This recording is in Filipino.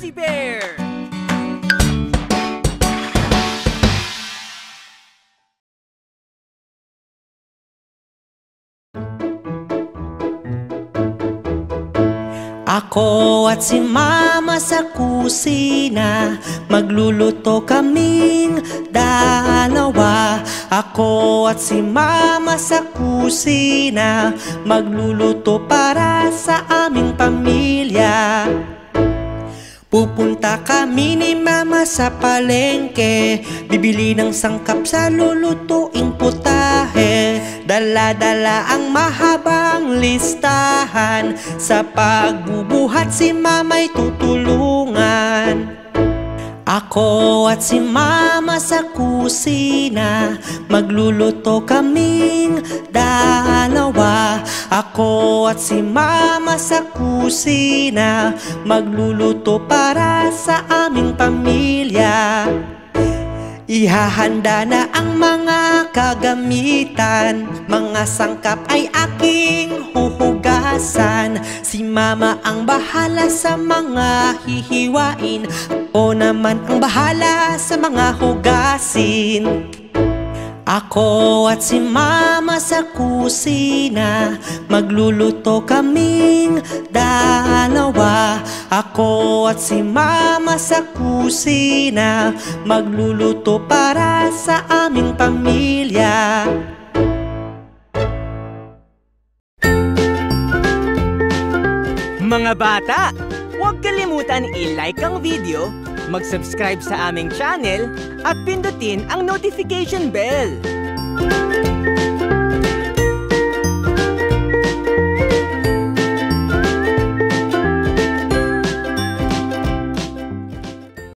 Cozy Bear! Ako at si Mama sa kusina, magluluto kaming dalawa. Ako at si Mama sa kusina, magluluto para sa aming pamilya. Pupunta kami ni Mama sa palengke, bibili ng sangkap sa lulutuing putahe. Dala-dala ang mahabang listahan, sa pagbubuhat si Mama'y tutulungan. Ako at si Mama sa kusina, magluluto kaming dalawa. Ako at si Mama sa kusina, magluluto para sa aming pamilya. Ihahanda na ang mga kagamitan, mga sangkap ay aking huhugasan. Si Mama ang bahala sa mga hihiwain, ako naman ang bahala sa mga hugasin. Ako at si Mama sa kusina, magluluto kaming dalawa. Ako at si Mama sa kusina, magluluto para sa aming pamilya. Mga bata, huwag kalimutan i-like ang video, mag-subscribe sa aming channel, at pindutin ang notification bell.